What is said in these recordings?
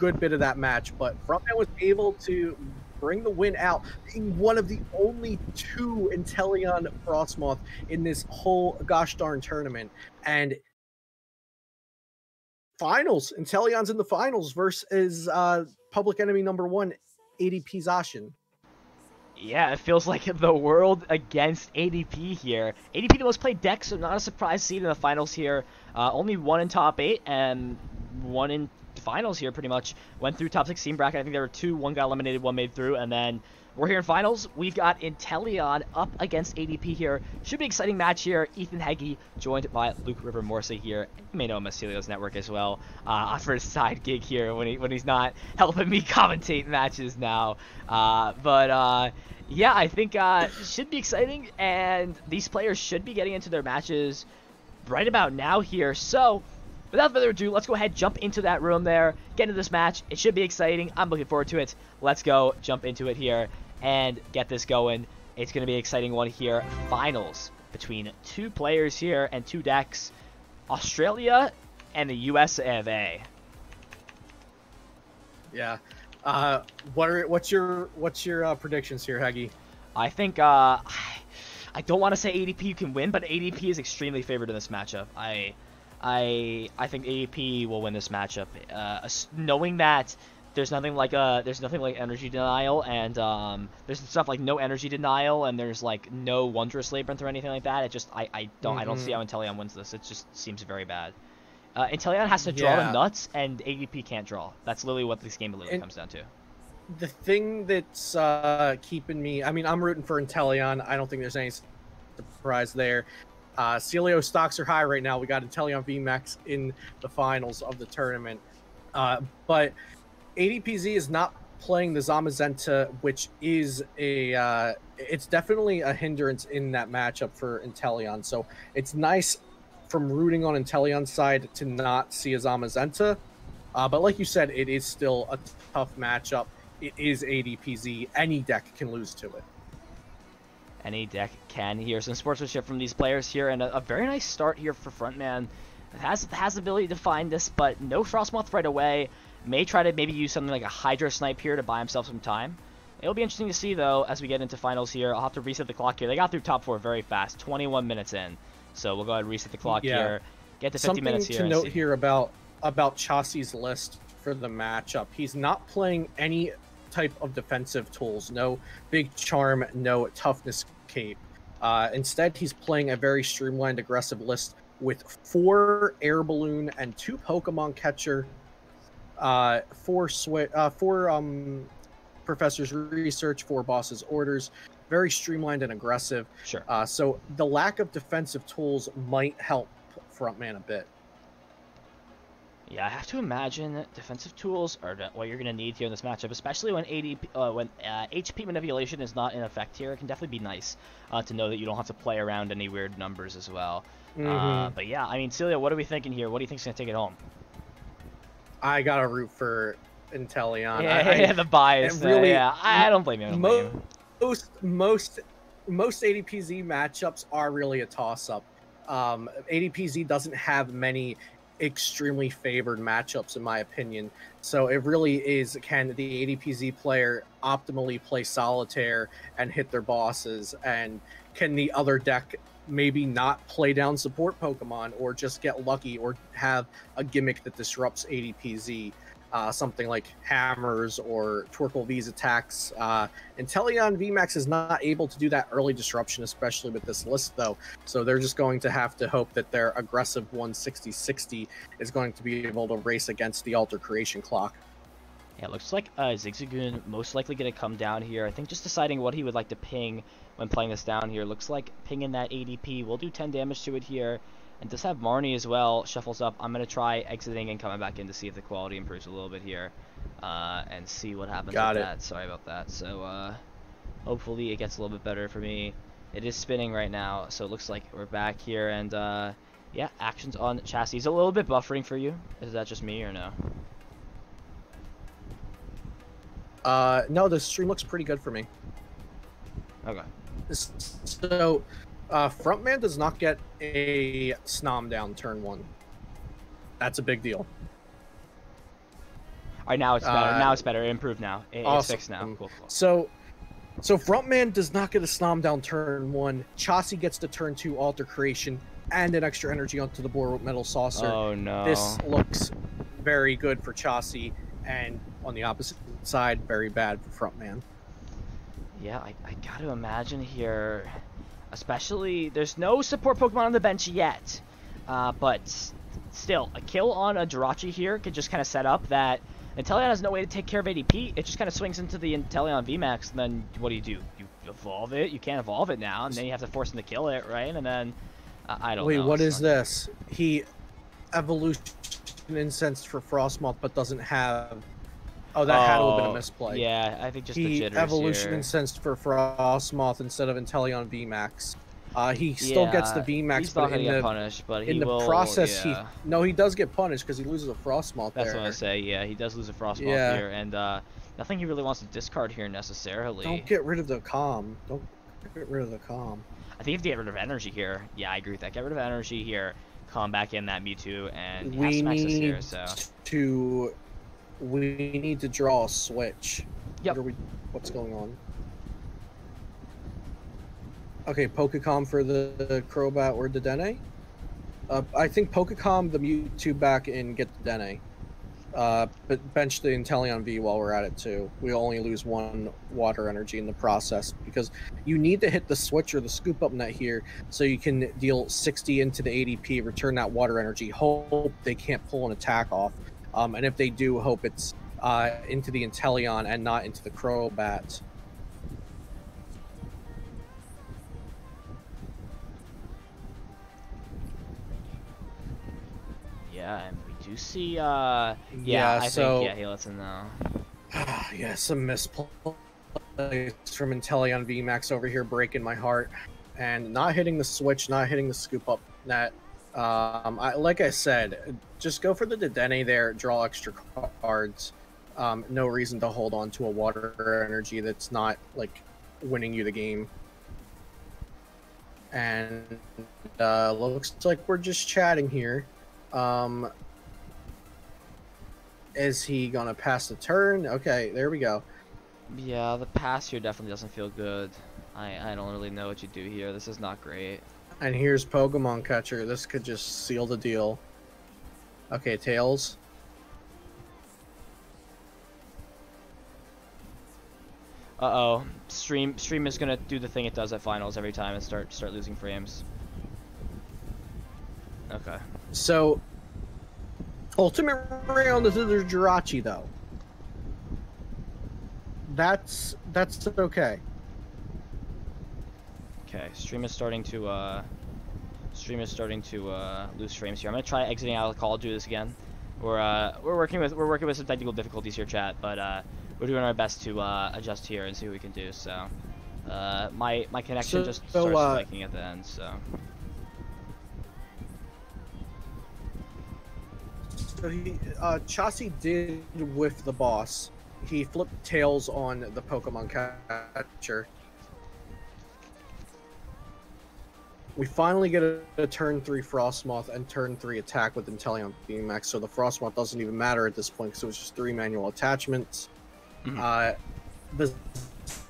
good bit of that match, but Frontman was able to bring the win out, being one of the only 2 Inteleon Frostmoth in this whole gosh darn tournament. And finals, Inteleon's in the finals versus public enemy #1, ADP Zacian. Yeah, it feels like the world against ADP here. ADP the most played deck, so not a surprise to see it in the finals here. Only 1 in top 8 and 1 in finals here, pretty much. Went through top 16 bracket. I think there were 2. 1 got eliminated, 1 made through, and then we're here in finals. We've got Inteleon up against ADP here. Should be an exciting match here. Ethanhegyi joined by Luke River Morse here. You may know him as Celio's network as well. For his side gig here when he's not helping me commentate matches now. Yeah, I think should be exciting, and these players should be getting into their matches right about now here. So, without further ado, let's go ahead, jump into that room there, get into this match. It should be exciting. I'm looking forward to it. Let's go jump into it here and get this going. It's going to be an exciting one here. Finals between 2 players here and 2 decks. Australia and the US of A. Yeah. What's your predictions here, Heggy? I think I don't want to say ADP can win, but ADP is extremely favored in this matchup. I think ADP will win this matchup, knowing that there's nothing like energy denial, and there's stuff like no energy denial, and there's like no wondrous labyrinth or anything like that. It just I don't see how Inteleon wins this. It just seems very bad. Inteleon has to draw the nuts, and ADP can't draw. That's literally what this game literally comes down to. The thing that's keeping me, I mean, I'm rooting for Inteleon. I don't think there's any surprise there. Celio stocks are high right now. We got Inteleon VMAX in the finals of the tournament. But ADPZ is not playing the Zamazenta, which is it's definitely a hindrance in that matchup for Inteleon. So it's nice from rooting on Inteleon's side to not see a Zamazenta. But like you said, it is still a tough matchup. It is ADPZ. Any deck can lose to it. Any deck can here. Some sportsmanship from these players here, and a very nice start here for Frontman. Has the ability to find this, but no Frostmoth right away. May try to maybe use something like a Hydra Snipe here to buy himself some time. It'll be interesting to see, though, as we get into finals here. I'll have to reset the clock here. They got through top 4 very fast, 21 minutes in. So we'll go ahead and reset the clock here. Get to 50 minutes here. Something to note here about Chassis's list for the matchup. He's not playing any type of defensive tools. No big charm, no toughness cape. Instead, he's playing a very streamlined, aggressive list with 4 air balloon and 2 Pokemon catcher, 4 professor's research, 4 boss's orders. Very streamlined and aggressive. Sure. So the lack of defensive tools might help Frontman a bit. Yeah, I have to imagine that defensive tools are what you're going to need here in this matchup, especially when HP manipulation is not in effect here. It can definitely be nice to know that you don't have to play around any weird numbers as well. But yeah, I mean, Celia, what are we thinking here? What do you think's going to take it home? I got to root for Inteleon. Yeah, the bias. Really, yeah, I don't blame you. Most ADPZ matchups are really a toss-up. ADPZ doesn't have many extremely favored matchups, in my opinion. So it really is, can the ADPZ player optimally play solitaire and hit their bosses, and can the other deck maybe not play down support Pokemon or just get lucky or have a gimmick that disrupts ADPZ? Something like hammers or Torkoal V's attacks. Inteleon VMAX is not able to do that early disruption, especially with this list, though. So they're just going to have to hope that their aggressive 160-60 is going to be able to race against the Alter Creation clock. Yeah, it looks like Zigzagoon most likely going to come down here. I think just deciding what he would like to ping when playing this down here. Looks like pinging that ADP will do 10 damage to it here. And does have Marnie as well, shuffles up. I'm going to try exiting and coming back in to see if the quality improves a little bit here. And see what happens with that. Sorry about that. So, hopefully it gets a little bit better for me. It is spinning right now, so it looks like we're back here. And, yeah, actions on Chassis. Is it a little bit buffering for you? Is that just me or no? No, the stream looks pretty good for me. Okay. So... Frontman does not get a Snom down turn 1. That's a big deal. right, now it's better. Now it's better. It improved now. It's awesome. fixed now. Cool. So Frontman does not get a Snom down turn 1. Chaucy gets the turn 2 altar creation and an extra energy onto the board with Metal Saucer. Oh no. This looks very good for Chaucy, and on the opposite side, very bad for Frontman. Yeah, I gotta imagine here, especially, there's no support Pokemon on the bench yet, but still, a kill on a Jirachi here could just kind of set up that Inteleon has no way to take care of ADP. It just kind of swings into the Inteleon VMAX, and then what do? You evolve it? You can't evolve it now, and then you have to force him to kill it, right? And then, I don't know. Wait, what is this? He evolution incensed for Frostmoth, but doesn't have... Oh, that had to have been a misplay. Yeah, I think just the jitters evolution here. incensed for Frostmoth instead of Inteleon VMAX. He still gets the VMAX, he's not gonna get punished, but he will, process, yeah. he does get punished because he loses a Frostmoth there. That's what I say, yeah, he does lose a Frostmoth here, and nothing he really wants to discard here necessarily. Don't get rid of the calm. Don't get rid of the calm. I think you have to get rid of energy here. Yeah, I agree with that. Get rid of energy here, calm back in that Mewtwo, and we need here, so. We need to draw a switch. Yep. What's going on? Okay, Pokecom for the Crobat or the Dene. I think Pokecom the Mewtwo back and get the Dene. But bench the Inteleon V while we're at it too. We only lose 1 water energy in the process because you need to hit the switch or the scoop up net here so you can deal 60 into the ADP, return that water energy, hope they can't pull an attack off. And if they do, hope it's into the Inteleon and not into the Crobat. Yeah, and we do see, I think he lets him know. Yeah, some misplays from Inteleon VMAX over here breaking my heart. And not hitting the switch, not hitting the scoop up net. Like I said, just go for the Dedenne there, draw extra cards. No reason to hold on to a water energy that's not, like, winning you the game. And looks like we're just chatting here. Is he gonna pass the turn? Okay, there we go. Yeah, the pass here definitely doesn't feel good. I don't really know what you do here. This is not great. And here's Pokemon Catcher. This could just seal the deal. Okay, Tails. Uh-oh. Stream is gonna do the thing it does at finals every time and start losing frames. Okay. So, Ultimate Ray on the Jirachi, though. That's okay. Okay, stream is starting to lose frames here. I'm gonna try exiting out of the call. Do this again. We're working with some technical difficulties here, chat, but we're doing our best to adjust here and see what we can do. So, my connection just started spiking at the end. So Chaucy did whiff the boss. He flipped Tails on the Pokemon Catcher. We finally get a turn 3 Frostmoth and turn 3 attack with Inteleon VMAX, so the Frostmoth doesn't even matter at this point because it was just 3 manual attachments. The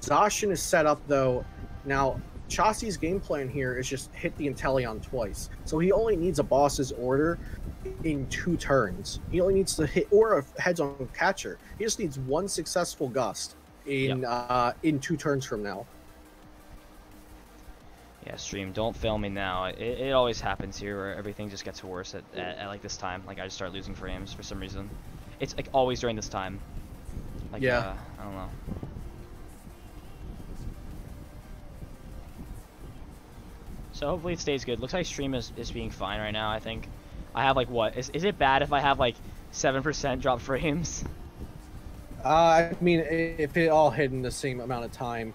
Zacian is set up, though. Now, Chaucy's game plan here is just hit the Inteleon twice. So he only needs a boss's order in 2 turns. He only needs to hit, or a heads-on catcher. He just needs 1 successful gust in 2 turns from now. yeah, stream, don't fail me now. It always happens here where everything just gets worse at like this time. Like I just start losing frames for some reason. It's like always during this time. Like I don't know. So hopefully it stays good. Looks like stream is being fine right now. I think I have like what is it bad if I have like 7% drop frames? I mean, if it all hit in the same amount of time,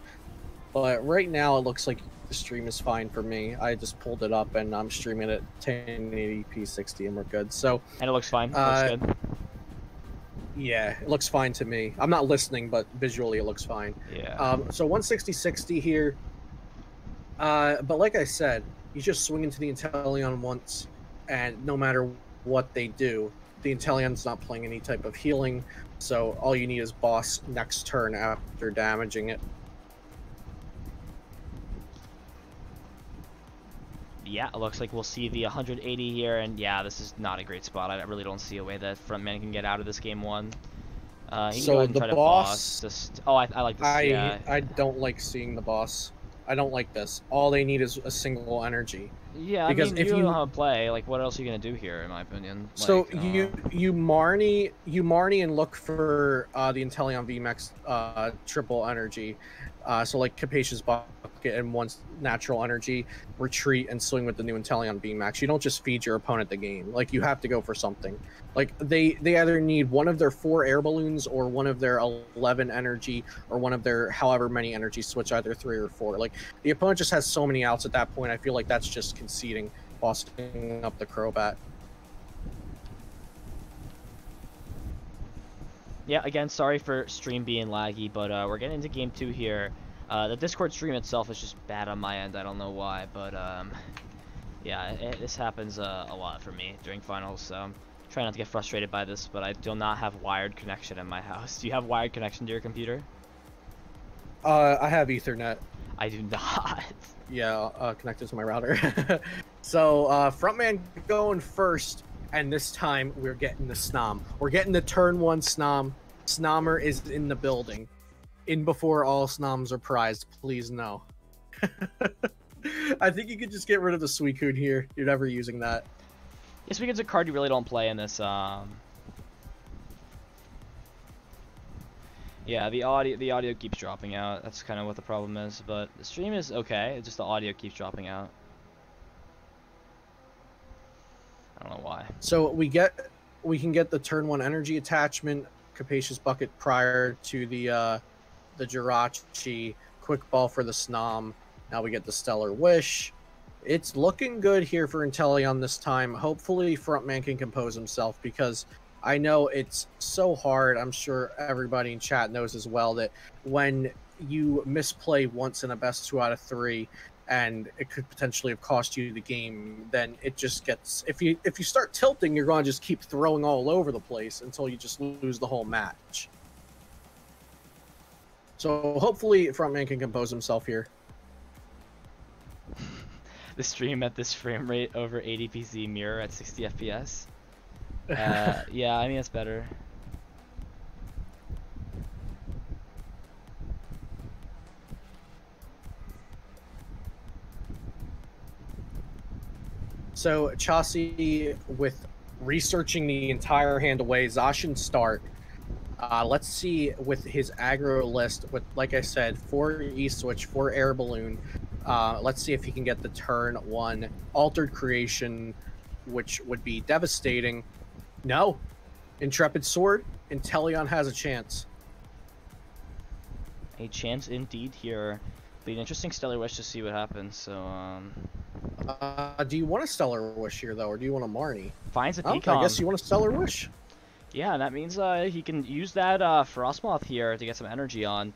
but right now it looks like the stream is fine for me. I just pulled it up and I'm streaming at 1080p 60 and we're good. So and it looks fine. It looks good. Yeah, it looks fine to me. I'm not listening, but visually it looks fine. Yeah. So 160-60 here. But like I said, you just swing into the Inteleon once, and no matter what they do, The Inteleon's not playing any type of healing, so all you need is boss next turn after damaging it. Yeah, it looks like we'll see the 180 here, and yeah, this is not a great spot. I really don't see a way that frontman can get out of this game one. He can So go ahead and the try to boss, just, oh, I like this. Yeah. I don't like seeing the boss. I don't like this. All they need is a single energy. Yeah, because I mean, if you don't know how to play, like, what else are you gonna do here, in my opinion? Like, so you Marnie and look for the Inteleon VMAX triple energy. So like Capacious Bucket and one natural energy, retreat and swing with the new Inteleon VMAX. You don't just feed your opponent the game. Like, you have to go for something. Like, they either need one of their 4 air balloons or one of their 11 energy or one of their however many energy switch, either 3 or 4. Like, the opponent just has so many outs at that point. I feel like that's just conceding, bossing up the Crobat. Yeah, again, sorry for stream being laggy, but we're getting into game 2 here. The Discord stream itself is just bad on my end. I don't know why, but yeah, this happens a lot for me during finals, so I'm trying not to get frustrated by this, but I do not have wired connection in my house. Do you have wired connection to your computer? I have Ethernet. I do not. Yeah, connected to my router. So, frontman going first. And this time, we're getting the Snom. We're getting the turn 1 Snom. Snommer is in the building. In before all Snoms are prized. Please no. I think you could just get rid of the Suicune here. You're never using that. Yeah, Suicune's a card you really don't play in this. Yeah, the audio keeps dropping out. That's kind of what the problem is. But the stream is okay. It's just the audio keeps dropping out. I don't know why. So we can get the turn 1 energy attachment, Capacious Bucket prior to the Jirachi, Quick Ball for the Snom. Now we get the Stellar Wish. It's looking good here for Inteleon this time. Hopefully frontman can compose himself, because I know it's so hard. I'm sure everybody in chat knows as well that when you misplay once in a best 2 out of 3, and it could potentially have cost you the game, then it just gets, if you start tilting, you're going to just keep throwing all over the place until you just lose the whole match. So hopefully frontman can compose himself here. The stream at this frame rate over ADPZ mirror at 60 FPS. Yeah, I mean, it's better. So Chassis, with researching the entire hand away, Zacian start. Let's see with his aggro list, with, like I said, 4 E-Switch, 4 Air Balloon. Let's see if he can get the turn 1 Altered Creation, which would be devastating. No. Intrepid Sword. Inteleon has a chance. A chance indeed here. Be an interesting Stellar Wish to see what happens, so, do you want a Stellar Wish here, though, or do you want a Marnie? Finds a I guess you want a Stellar Wish. Yeah, that means he can use that Frostmoth here to get some energy on.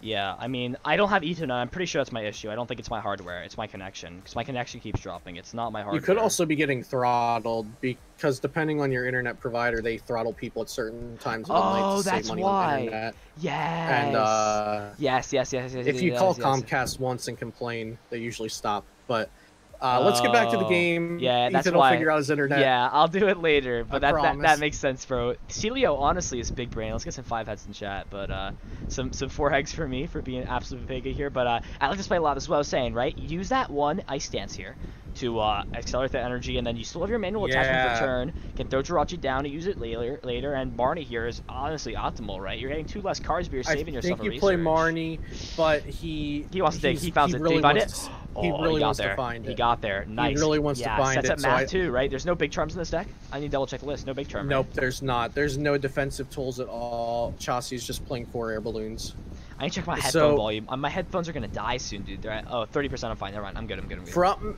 Yeah, I mean, I don't have Ethernet. I'm pretty sure that's my issue. I don't think it's my hardware. It's my connection, because my connection keeps dropping. It's not my hardware. You could also be getting throttled, because depending on your internet provider, they throttle people at certain times of the night to save money on the internet. Yes. And yes. If you call Comcast once and complain, they usually stop. But let's get back to the game. Yeah, that's Ethan why. will figure out his internet. Yeah, I'll do it later. But that makes sense, bro. Celio honestly is big brain. Let's get some 5 heads in chat. But some 4 hegs for me for being absolute vega here. But I like this play a lot. This is what I was saying, right? Use that 1 Ice Stance here to accelerate the energy, and then you still have your manual attachment for turn. Can throw Jirachi down and use it later. And Marnie here is honestly optimal, right? You're getting 2 less cards, but you're saving yourself a research. I think you play Marnie, but he wants to dig. He found it. Did he find it? He really wants to find it. He got there. Nice. He really wants to find it. Sets up math too, right? There's no big charms in this deck. I need to double check the list. No big charm. Nope, there's not. There's no defensive tools at all. Chassis is just playing 4 air balloons. I need to check my headphone volume. My headphones are gonna die soon, dude. They're at 30%. I'm fine. Never mind. I'm good.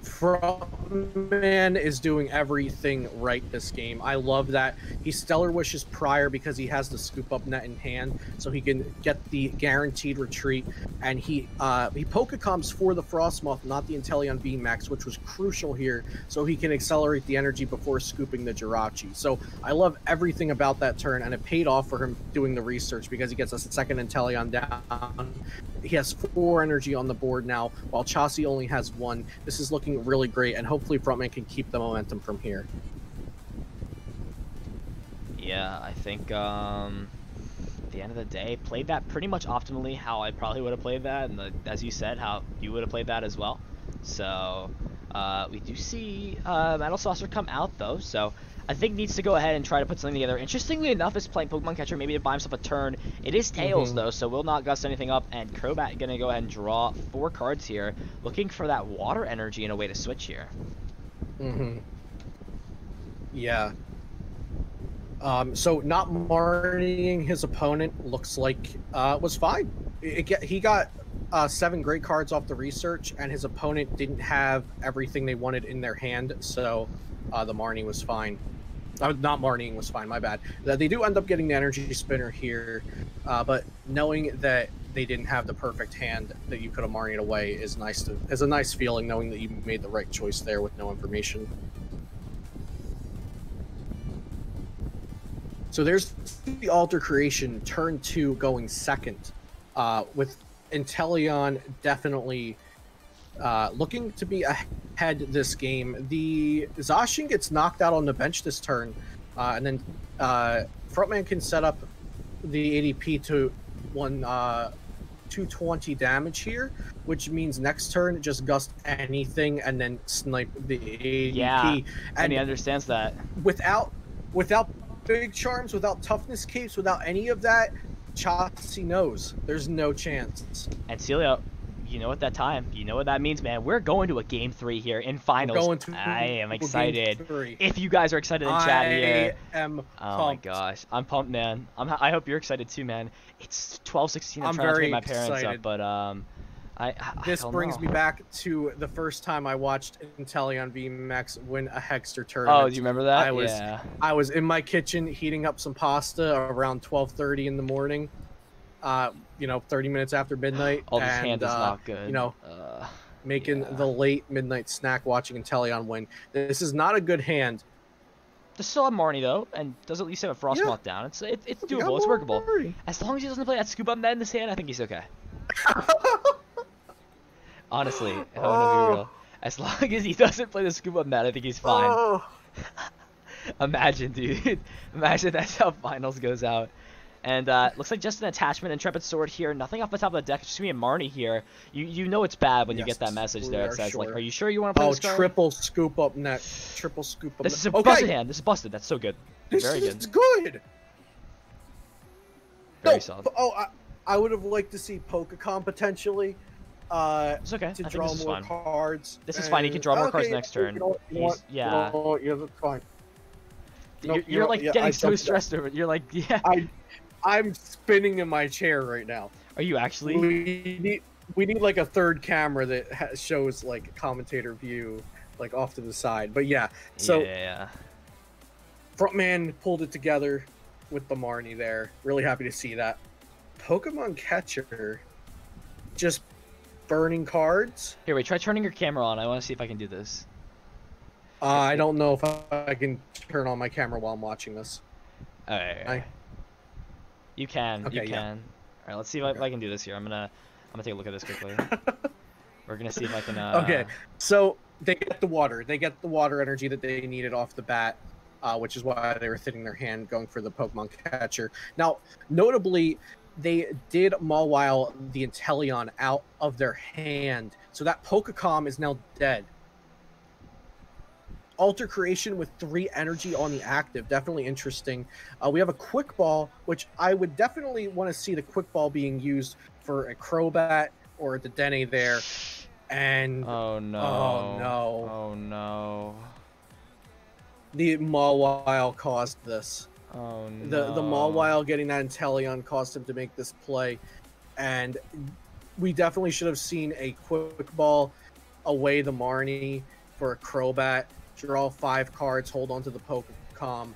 Frontman is doing everything right this game. I love that. He Stellar Wishes prior because he has the scoop up net in hand, so he can get the guaranteed retreat. And he Pokecoms for the Frostmoth, not the Inteleon VMAX, which was crucial here, so he can accelerate the energy before scooping the Jirachi. So I love everything about that turn, and it paid off for him doing the research because he gets a second Inteleon down. He has 4 energy on the board now, while Chaucy only has 1. This is looking really great, and hopefully Frontman can keep the momentum from here. Yeah, I think at the end of the day, played that pretty much optimally how I probably would have played that, and as you said, how you would have played that as well. So we do see Metal Saucer come out though, so I think needs to go ahead and try to put something together. Interestingly enough, is playing Pokemon Catcher maybe to buy himself a turn. It is Tails though, so will not gust anything up, and Crobat gonna go ahead and draw 4 cards here, looking for that water energy and a way to switch here. Yeah. So not marrying his opponent looks like was fine. He got 7 great cards off the research, and his opponent didn't have everything they wanted in their hand, so the Marnie was fine. Not Marnieing was fine, my bad. They do end up getting the energy spinner here, but knowing that they didn't have the perfect hand that you could have Marnied away is a nice feeling, knowing that you made the right choice there with no information. So there's the Alter Creation, turn 2 going second, with Inteleon definitely looking to be ahead this game. The Zacian gets knocked out on the bench this turn, and then Frontman can set up the ADP to 220 damage here, which means next turn just gust anything and then snipe the ADP. Yeah, and he understands that. Without big charms, without toughness capes, without any of that, Chaucy knows there's no chance. And Celio, you know what that means, man. We're going to a game 3 here in finals. I am excited. If you guys are excited in chat here, I am pumped. Oh my gosh, I'm pumped, man. I hope you're excited too, man. It's 12:16. I'm trying to take my parents excited. Up, but this brings me back to the first time I watched Inteleon VMAX win a Hegster tournament. Oh, do you remember that? I was in my kitchen heating up some pasta around 12:30 in the morning. 30 minutes after midnight. Oh, this hand is not good. Making the late midnight snack, watching Inteleon win. This is not a good hand. There's still a Marnie though, and does at least have a Frostmoth down. It's doable. It's workable. As long as he doesn't play that scoop up net in this hand, I think he's okay. Honestly, if I want to be real, as long as he doesn't play the scoop up net, I think he's fine. Imagine, dude. Imagine that's how finals goes out. And looks like just an attachment, Intrepid Sword here. Nothing off the top of the deck. Just me and Marnie here. You know it's bad when you get that message there. It says like, "Are you sure you want to play this card?" Triple scoop up net. Triple scoop up. This is a busted hand. This is busted. That's so good. Very good. This is good. Very solid. I would have liked to see Pokecom potentially. It's okay. To draw more cards. This is fine. He can draw more cards next turn. Yeah, that's fine. You're like getting so stressed over it. You're like, yeah. I'm spinning in my chair right now. Are you actually? We need like a third camera that shows like commentator view, like off to the side. But yeah, so Frontman pulled it together with the Marnie there. Really happy to see that. Pokemon Catcher, just burning cards. Here, wait. Try turning your camera on. I want to see if I can do this. I don't know if I can turn on my camera while I'm watching this. Alright. You can. Okay, you can. Alright, let's see if I can do this here. I'm gonna take a look at this quickly. We're gonna see if I can. Okay, so they get the water. They get the water energy that they needed off the bat, which is why they were thinning their hand, going for the Pokemon Catcher. Now, notably, they did Mawile the Inteleon out of their hand, so that Pokecom is now dead. Alter Creation with 3 energy on the active. Definitely interesting. We have a Quick Ball, which I would definitely want to see the Quick Ball being used for a Crobat or the Dene there. And oh no. Oh no. Oh no. The Mawile caused this. Oh no. The Mawile getting that Inteleon caused him to make this play. and we definitely should have seen a quick ball away the Marnie for a Crobat, draw 5 cards, hold on to the Pokecom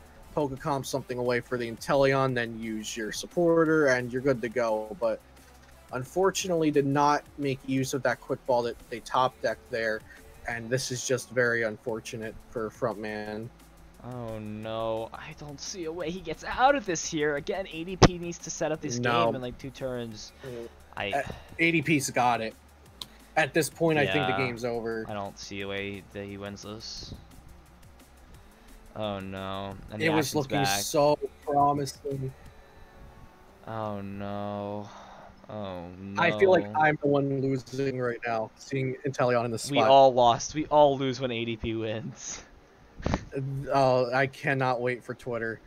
something away for the Inteleon, then use your supporter, and you're good to go. But unfortunately did not make use of that quick ball that they top decked there, and this is just very unfortunate for Frontman. Oh no, I don't see a way he gets out of this here. Again, ADP needs to set up this game in like 2 turns. ADP's got it. At this point, yeah, I think the game's over. I don't see a way that he wins this. Oh no. And it was looking so promising. Oh no. Oh no. I feel like I'm the one losing right now, seeing Inteleon in the spot. We all lost. We all lose when ADP wins. Oh, I cannot wait for Twitter.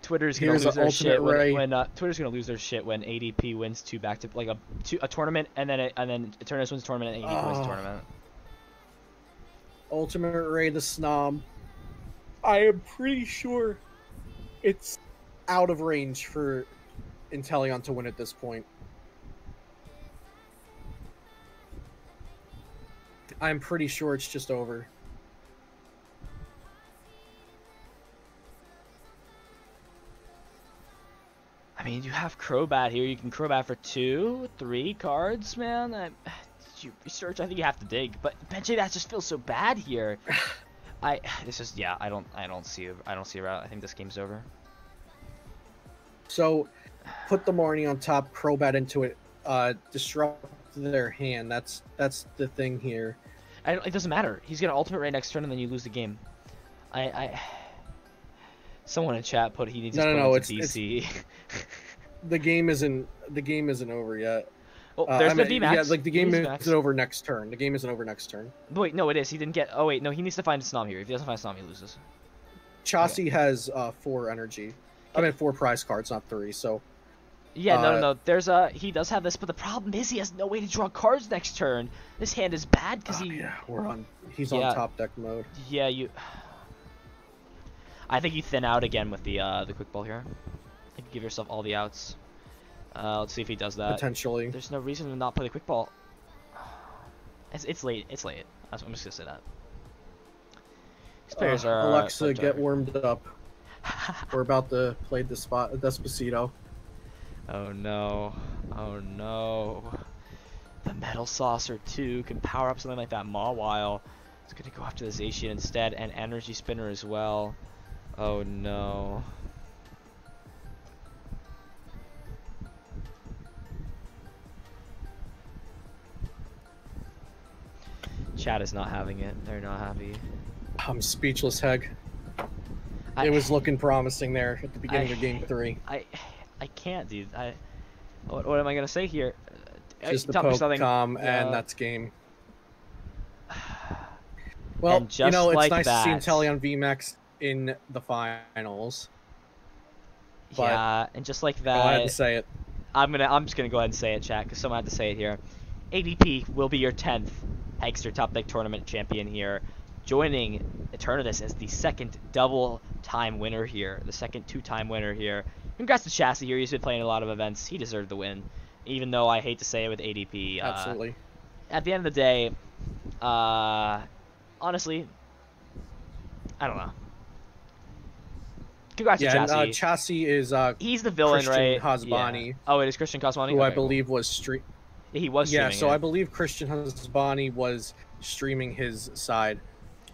Twitter's gonna lose their shit when Twitter's gonna lose their shit when ADP wins 2 back to like a tournament, and then Eternus wins tournament and ADP wins tournament. Ultimate Ray the Snob. I am pretty sure it's out of range for Inteleon to win at this point. I'm pretty sure it's just over. I mean, you have Crobat here. You can Crobat for 2, 3 cards, man. You research. I think you have to dig, but Benji, that just feels so bad here. I don't see a route. I think this game's over. So, put the Marnie on top, Crobat into it, disrupt their hand. That's the thing here. It doesn't matter. He's gonna ultimate right next turn, and then you lose the game. Someone in chat put he needs to put into DC. The game isn't over yet. Well, there's the VMAX. Yeah, like the game isn't over next turn. The game isn't over next turn. Wait, no, it is. He didn't get. Oh wait, no, he needs to find a Snom here. If he doesn't find a Snom, he loses. Chassis has 4 energy. I mean 4 prize cards, not 3. So. Yeah, no. There's he does have this, but the problem is he has no way to draw cards next turn. This hand is bad because he's on top deck mode. Yeah, I think you thin out again with the quick ball here. Like, give yourself all the outs. Let's see if he does that. Potentially. There's no reason to not play the quick ball. It's late. It's late. I'm just gonna say that. These players are. Alexa, get warmed up. We're about to play Despacito. Oh no. Oh no. The Metal Saucer 2 can power up something like that Mawile. It's gonna go after the Zacian instead, and Energy Spinner as well. Oh no. Chat is not having it. They're not happy. I'm speechless, Heg. It was looking promising there at the beginning of Game 3. I can't, dude. What am I gonna say here? Just the Pokecom, and that's game. Well, you know, it's nice to see Inteleon VMAX in the finals. But yeah, and just like that, go ahead and say it. I'm just gonna go ahead and say it, chat, because someone had to say it here. ADP will be your 10th Hegster Top Deck Tournament champion here, joining Eternus as the 2nd double-time winner here, the 2nd 2-time winner here. Congrats to Chassis here. He's been playing a lot of events. He deserved the win, even though I hate to say it with ADP. Absolutely. At the end of the day, honestly, I don't know. Congrats to Chassis. And, Chassis is he's the villain, Christian right? Hasbani. Yeah. Oh, it is Christian Hasbani? Who I believe was he was streaming. Yeah, so I believe Christian Hasbani was streaming his side.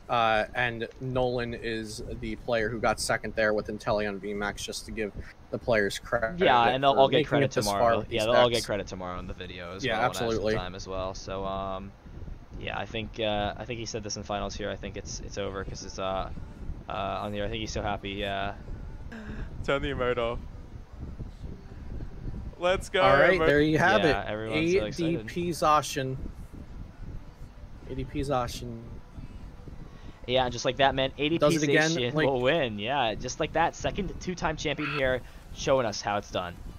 And Nolan is the player who got 2nd there with Inteleon VMAX, just to give the players credit. Yeah, and they'll all get credit tomorrow. Yeah, they'll all get credit tomoron the video as well. Yeah, absolutely. Time as well. So, yeah, I think he said this in finals here. I think it's over because it's on here. I think he's so happy. Yeah. Turn the emote off. Let's go. All right, there you have it. Everyone's so excited. ADP's Ashen. ADP's Ashen. Yeah, and just like that, man, ADPZ will win. Yeah, just like that, 2nd 2-time champion here, showing us how it's done.